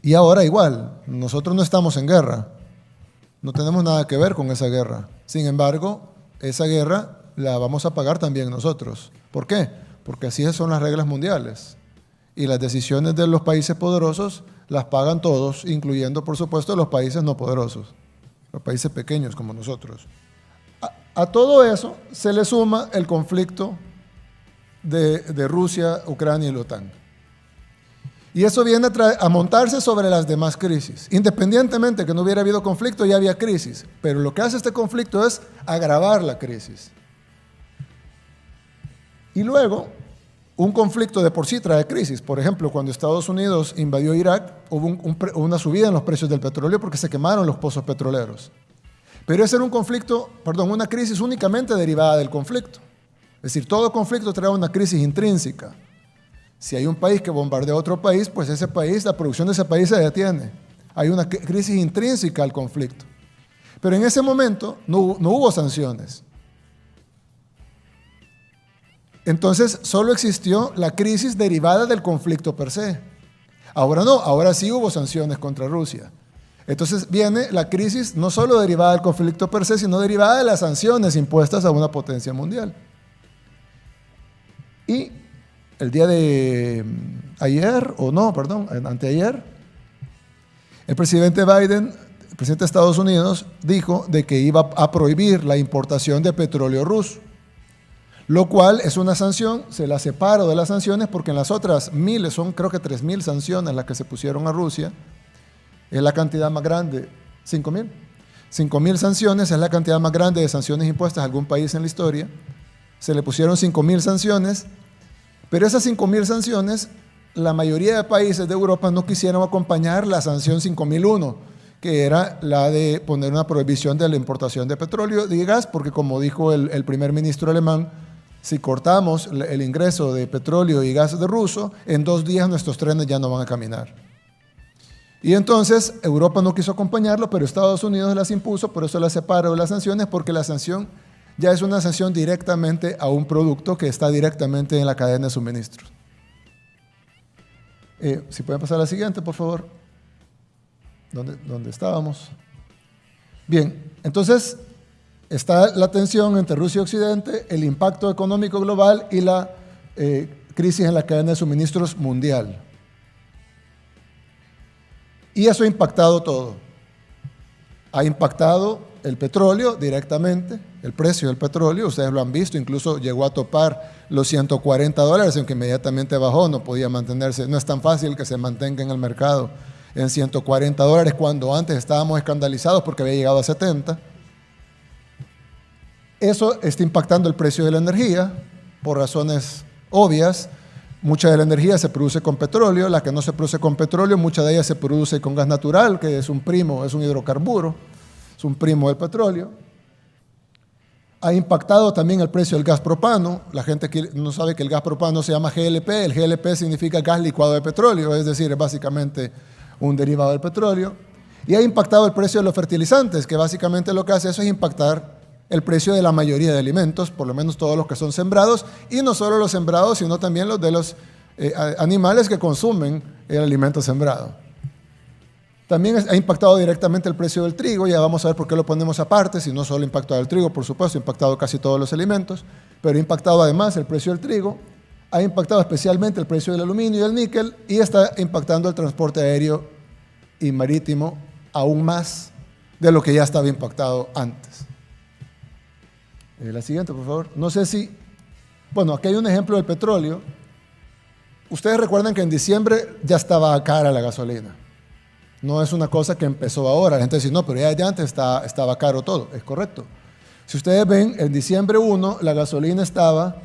Y ahora igual, nosotros no estamos en guerra, no tenemos nada que ver con esa guerra. Sin embargo, esa guerra la vamos a pagar también nosotros. ¿Por qué? Porque así son las reglas mundiales. Y las decisiones de los países poderosos las pagan todos, incluyendo, por supuesto, los países no poderosos, los países pequeños como nosotros. A todo eso se le suma el conflicto de Rusia, Ucrania y la OTAN. Y eso viene a montarse sobre las demás crisis. Independientemente que no hubiera habido conflicto, ya había crisis. Pero lo que hace este conflicto es agravar la crisis. Y luego, un conflicto de por sí trae crisis. Por ejemplo, cuando Estados Unidos invadió Irak, hubo una subida en los precios del petróleo porque se quemaron los pozos petroleros. Pero ese era una crisis únicamente derivada del conflicto. Es decir, todo conflicto trae una crisis intrínseca. Si hay un país que bombardea a otro país, pues ese país, la producción de ese país se detiene. Hay una crisis intrínseca al conflicto. Pero en ese momento no hubo sanciones. Entonces solo existió la crisis derivada del conflicto per se. Ahora no, ahora sí hubo sanciones contra Rusia. Entonces viene la crisis no solo derivada del conflicto per se, sino derivada de las sanciones impuestas a una potencia mundial. Y el día de anteayer, el presidente Biden, el presidente de Estados Unidos, dijo de que iba a prohibir la importación de petróleo ruso, lo cual es una sanción, se la separo de las sanciones porque en las otras miles, son creo que 3.000 sanciones las que se pusieron a Rusia, es la cantidad más grande, 5.000. 5.000 sanciones es la cantidad más grande de sanciones impuestas a algún país en la historia. Se le pusieron 5.000 sanciones, pero esas 5.000 sanciones, la mayoría de países de Europa no quisieron acompañar la sanción 5.001, que era la de poner una prohibición de la importación de petróleo y gas, porque como dijo el primer ministro alemán, si cortamos el ingreso de petróleo y gas de ruso, en 2 días nuestros trenes ya no van a caminar. Y entonces Europa no quiso acompañarlo, pero Estados Unidos las impuso, por eso las separó de las sanciones, porque la sanción ya es una sanción directamente a un producto que está directamente en la cadena de suministros. Si pueden pasar a la siguiente, por favor. ¿Dónde estábamos? Bien, entonces está la tensión entre Rusia y Occidente, el impacto económico global y la crisis en la cadena de suministros mundial. Y eso ha impactado todo. Ha impactado el petróleo directamente, el precio del petróleo, ustedes lo han visto, incluso llegó a topar los $140, aunque inmediatamente bajó, no podía mantenerse, no es tan fácil que se mantenga en el mercado en $140 cuando antes estábamos escandalizados porque había llegado a 70. Eso está impactando el precio de la energía por razones obvias. Mucha de la energía se produce con petróleo, la que no se produce con petróleo, mucha de ella se produce con gas natural, que es un hidrocarburo, es un primo del petróleo. Ha impactado también el precio del gas propano. La gente que no sabe que el gas propano se llama GLP. El GLP significa gas licuado de petróleo, es decir, es básicamente un derivado del petróleo. Y ha impactado el precio de los fertilizantes, que básicamente lo que hace eso es impactar el precio de la mayoría de alimentos, por lo menos todos los que son sembrados, y no solo los sembrados, sino también los de los animales que consumen el alimento sembrado. También ha impactado directamente el precio del trigo, ya vamos a ver por qué lo ponemos aparte, si no solo ha impactado el trigo, por supuesto, ha impactado casi todos los alimentos, pero ha impactado además el precio del trigo, ha impactado especialmente el precio del aluminio y el níquel, y está impactando el transporte aéreo y marítimo aún más de lo que ya estaba impactado antes. La siguiente, por favor. No sé si... Bueno, aquí hay un ejemplo del petróleo. Ustedes recuerdan que en diciembre ya estaba cara la gasolina. No es una cosa que empezó ahora. La gente dice, no, pero ya antes estaba caro todo. Es correcto. Si ustedes ven, en diciembre 1, la gasolina estaba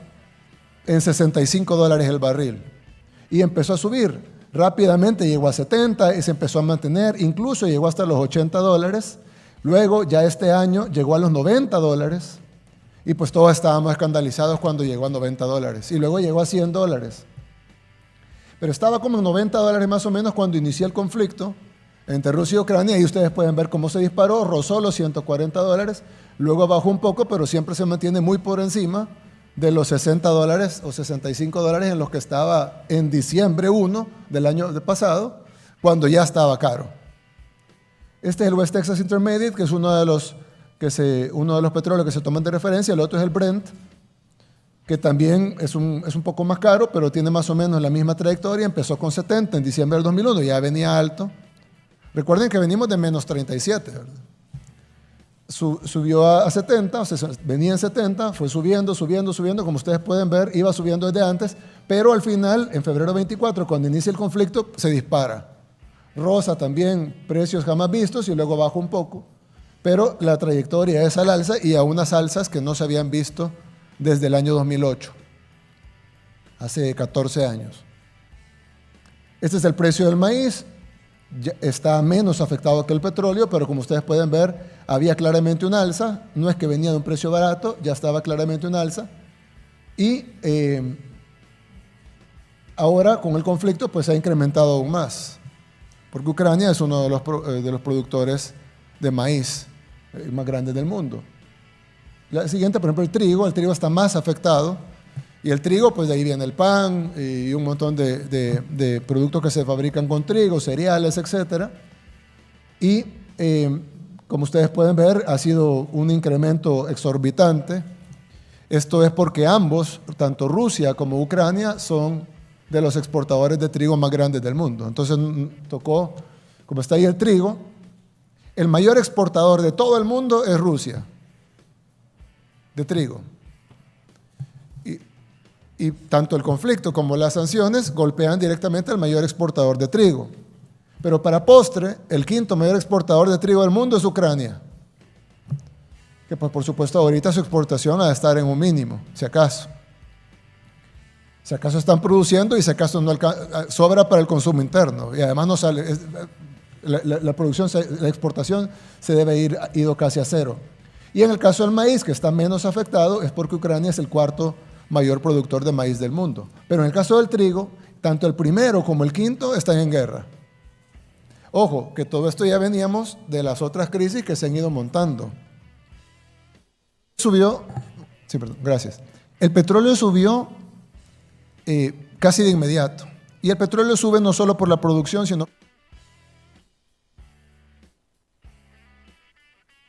en $65 el barril. Y empezó a subir. Rápidamente llegó a 70 y se empezó a mantener. Incluso llegó hasta los $80. Luego, ya este año, llegó a los $90. Y pues todos estábamos escandalizados cuando llegó a $90. Y luego llegó a $100. Pero estaba como en $90 más o menos cuando inició el conflicto entre Rusia y Ucrania. Y ustedes pueden ver cómo se disparó, rozó los $140. Luego bajó un poco, pero siempre se mantiene muy por encima de los $60 o $65 en los que estaba en diciembre 1 del año pasado, cuando ya estaba caro. Este es el West Texas Intermediate, que es uno de los petróleos que se toman de referencia. El otro es el Brent, que también es un poco más caro, pero tiene más o menos la misma trayectoria. Empezó con 70 en diciembre del 2001, ya venía alto. Recuerden que venimos de menos 37, ¿verdad? Subió a 70, o sea, venía en 70, fue subiendo, como ustedes pueden ver, iba subiendo desde antes, pero al final, en febrero 24, cuando inicia el conflicto, se dispara. Rosa también, precios jamás vistos, y luego baja un poco, pero la trayectoria es al alza y a unas alzas que no se habían visto desde el año 2008, hace 14 años. Este es el precio del maíz. Ya está menos afectado que el petróleo, pero como ustedes pueden ver, había claramente un alza. No es que venía de un precio barato, ya estaba claramente un alza. Y ahora con el conflicto pues se ha incrementado aún más, porque Ucrania es uno de los productores de maíz más grandes del mundo. La siguiente, por ejemplo, el trigo está más afectado. Y el trigo, pues de ahí viene el pan y un montón de productos que se fabrican con trigo, cereales, etc. Y como ustedes pueden ver, ha sido un incremento exorbitante. Esto es porque ambos, tanto Rusia como Ucrania, son de los exportadores de trigo más grandes del mundo. Entonces tocó, como está ahí el trigo, el mayor exportador de todo el mundo es Rusia, de trigo. Y tanto el conflicto como las sanciones golpean directamente al mayor exportador de trigo. Pero para postre, el quinto mayor exportador de trigo del mundo es Ucrania. Que pues, por supuesto ahorita su exportación ha de estar en un mínimo, si acaso. Si acaso están produciendo y si acaso no sobra para el consumo interno. Y además no sale, la producción, la exportación se debe ido casi a cero. Y en el caso del maíz, que está menos afectado, es porque Ucrania es el cuarto mayor productor de maíz del mundo. Pero en el caso del trigo, tanto el primero como el quinto están en guerra. Ojo, que todo esto ya veníamos de las otras crisis que se han ido montando. Gracias. El petróleo subió casi de inmediato. Y el petróleo sube no solo por la producción, sino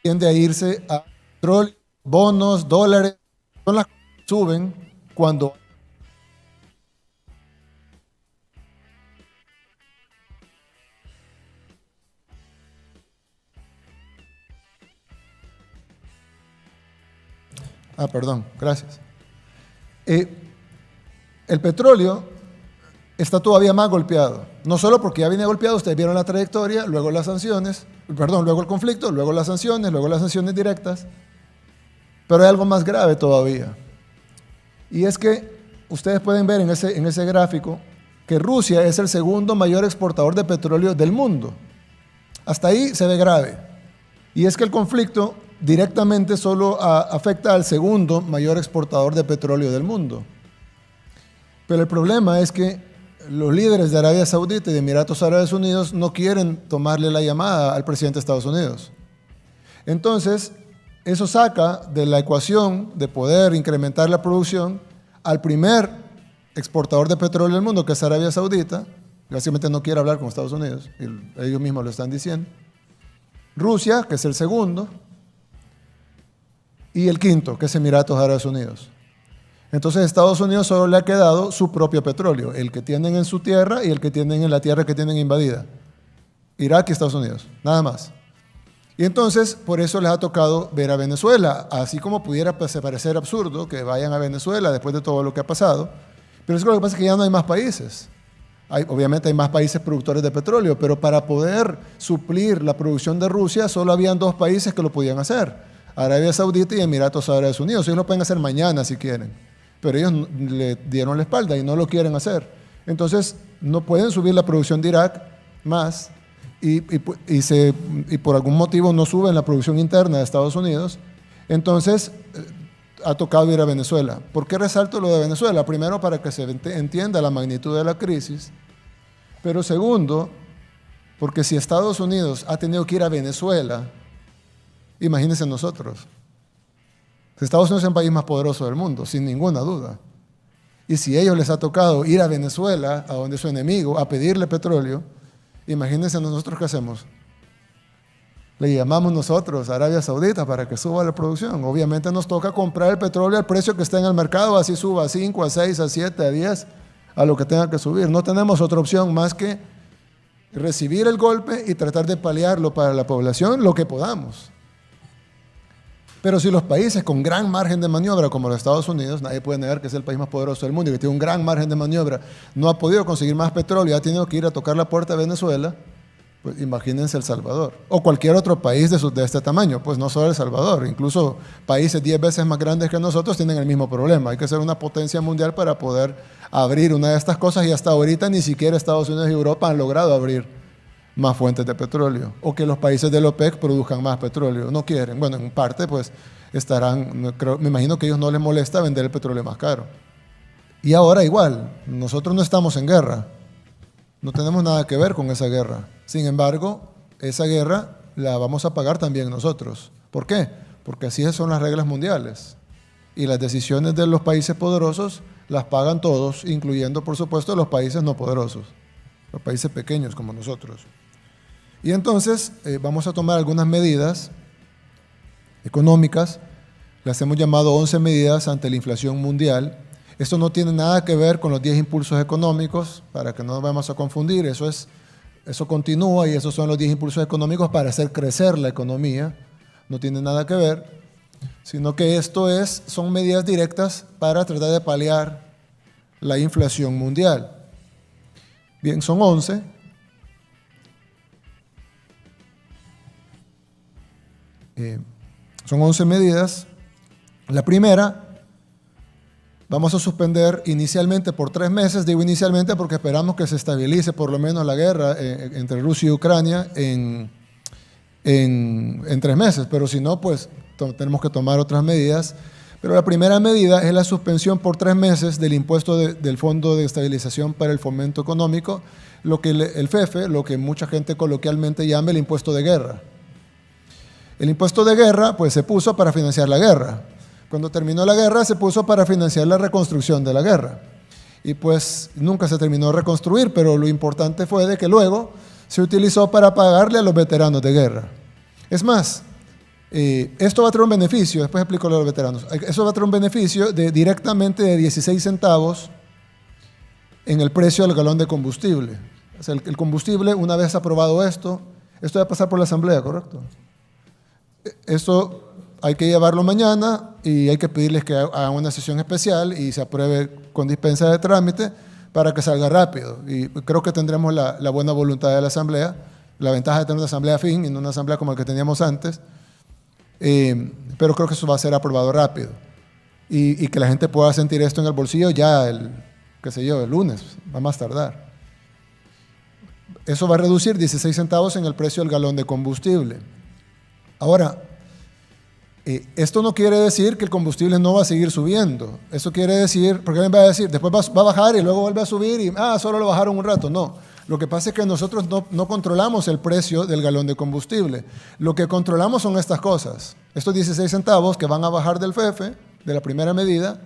tiende a irse a petróleo, bonos, dólares, son las que suben cuando perdón, gracias. El petróleo está todavía más golpeado, no solo porque ya viene golpeado, ustedes vieron la trayectoria, luego las sanciones, luego el conflicto, luego las sanciones directas, pero hay algo más grave todavía. Y es que ustedes pueden ver en ese gráfico que Rusia es el segundo mayor exportador de petróleo del mundo. Hasta ahí se ve grave. Y es que el conflicto directamente solo afecta al segundo mayor exportador de petróleo del mundo. Pero el problema es que los líderes de Arabia Saudita y de Emiratos Árabes Unidos no quieren tomarle la llamada al presidente de Estados Unidos. Entonces, eso saca de la ecuación de poder incrementar la producción al primer exportador de petróleo del mundo, que es Arabia Saudita. Básicamente no quiere hablar con Estados Unidos, y ellos mismos lo están diciendo. Rusia, que es el segundo, y el quinto, que es Emiratos Árabes Unidos. Entonces Estados Unidos solo le ha quedado su propio petróleo, el que tienen en su tierra y el que tienen en la tierra que tienen invadida. Irak y Estados Unidos, nada más. Y entonces, por eso les ha tocado ver a Venezuela, así como pudiera parecer absurdo que vayan a Venezuela después de todo lo que ha pasado, pero es que lo que pasa es que ya no hay más países. Obviamente hay más países productores de petróleo, pero para poder suplir la producción de Rusia solo habían dos países que lo podían hacer, Arabia Saudita y Emiratos Árabes Unidos. Ellos lo pueden hacer mañana si quieren, pero ellos le dieron la espalda y no lo quieren hacer. Entonces, no pueden subir la producción de Irak más, y por algún motivo no suben la producción interna de Estados Unidos, entonces ha tocado ir a Venezuela. ¿Por qué resalto lo de Venezuela? Primero, para que se entienda la magnitud de la crisis, pero segundo, porque si Estados Unidos ha tenido que ir a Venezuela, imagínense nosotros. Estados Unidos es el país más poderoso del mundo, sin ninguna duda. Y si a ellos les ha tocado ir a Venezuela, a donde es su enemigo, a pedirle petróleo, Imagínense nosotros qué hacemos. Le llamamos nosotros a Arabia Saudita para que suba la producción. Obviamente nos toca comprar el petróleo al precio que está en el mercado, así suba a 5, a 6, a 7, a 10, a lo que tenga que subir. No tenemos otra opción más que recibir el golpe y tratar de paliarlo para la población lo que podamos. Pero si los países con gran margen de maniobra, como los Estados Unidos, nadie puede negar que es el país más poderoso del mundo y que tiene un gran margen de maniobra, no ha podido conseguir más petróleo y ha tenido que ir a tocar la puerta de Venezuela, pues imagínense El Salvador. O cualquier otro país de este tamaño, pues no solo El Salvador, incluso países 10 veces más grandes que nosotros tienen el mismo problema. Hay que ser una potencia mundial para poder abrir una de estas cosas y hasta ahorita ni siquiera Estados Unidos y Europa han logrado abrir más fuentes de petróleo, o que los países del OPEC produzcan más petróleo. No quieren. Bueno, en parte, pues, me imagino que a ellos no les molesta vender el petróleo más caro. Y ahora igual, nosotros no estamos en guerra. No tenemos nada que ver con esa guerra. Sin embargo, esa guerra la vamos a pagar también nosotros. ¿Por qué? Porque así son las reglas mundiales. Y las decisiones de los países poderosos las pagan todos, incluyendo, por supuesto, los países no poderosos, los países pequeños como nosotros. Y entonces vamos a tomar algunas medidas económicas, las hemos llamado 11 medidas ante la inflación mundial. Esto no tiene nada que ver con los 10 impulsos económicos, para que no nos vayamos a confundir, eso continúa y esos son los 10 impulsos económicos para hacer crecer la economía, no tiene nada que ver, sino que son medidas directas para tratar de paliar la inflación mundial. Bien, son 11. Son 11 medidas. La primera, vamos a suspender inicialmente por 3 meses, digo inicialmente porque esperamos que se estabilice por lo menos la guerra entre Rusia y Ucrania en 3 meses, pero si no, pues tenemos que tomar otras medidas. Pero la primera medida es la suspensión por 3 meses del impuesto del Fondo de Estabilización para el Fomento Económico, lo que el FEFE, lo que mucha gente coloquialmente llama el impuesto de guerra. El impuesto de guerra pues se puso para financiar la guerra. Cuando terminó la guerra se puso para financiar la reconstrucción de la guerra. Y pues nunca se terminó de reconstruir, pero lo importante fue de que luego se utilizó para pagarle a los veteranos de guerra. Es más, esto va a traer un beneficio, después explico lo de los veteranos. Eso va a traer un beneficio directamente de 16 centavos en el precio del galón de combustible. O sea, el combustible, una vez aprobado esto va a pasar por la Asamblea, ¿correcto? Esto hay que llevarlo mañana y hay que pedirles que hagan una sesión especial y se apruebe con dispensa de trámite para que salga rápido. Y creo que tendremos la buena voluntad de la Asamblea, la ventaja de tener una Asamblea fin y no una Asamblea como la que teníamos antes, pero creo que eso va a ser aprobado rápido y que la gente pueda sentir esto en el bolsillo ya el lunes, va a más tardar. Eso va a reducir 16 centavos en el precio del galón de combustible. Ahora, esto no quiere decir que el combustible no va a seguir subiendo. Eso quiere decir, porque alguien va a decir, después va a bajar y luego vuelve a subir y, solo lo bajaron un rato. No, lo que pasa es que nosotros no controlamos el precio del galón de combustible. Lo que controlamos son estas cosas. Estos 16 centavos que van a bajar del FEFE, de la primera medida,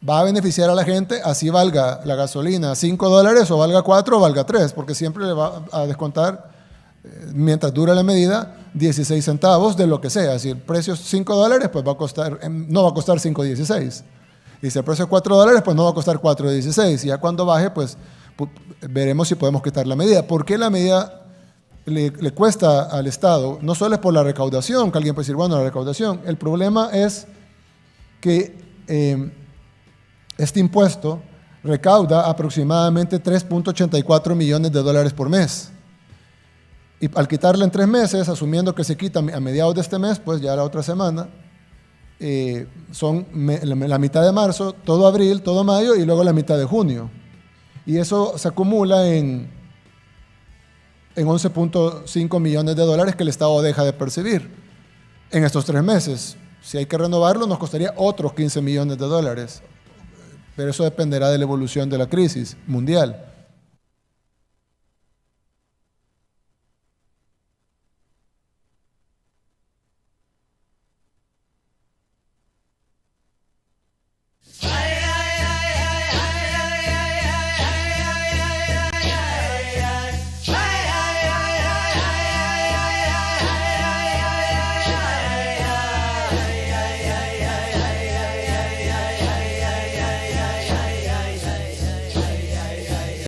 va a beneficiar a la gente, así valga la gasolina $5 o valga 4 o valga 3, porque siempre le va a descontar, mientras dura la medida, 16 centavos de lo que sea. Si el precio es $5, pues no va a costar 5.16. Y si el precio es $4, pues no va a costar 4.16. Y ya cuando baje, pues veremos si podemos quitar la medida. ¿Por qué la medida le cuesta al Estado? No solo es por la recaudación, que alguien puede decir, bueno, la recaudación. El problema es que este impuesto recauda aproximadamente $3.84 millones por mes. Y al quitarla en 3 meses, asumiendo que se quita a mediados de este mes, pues ya la otra semana, son la mitad de marzo, todo abril, todo mayo y luego la mitad de junio. Y eso se acumula en $11.5 millones que el Estado deja de percibir en estos 3 meses. Si hay que renovarlo, nos costaría otros $15 millones. Pero eso dependerá de la evolución de la crisis mundial.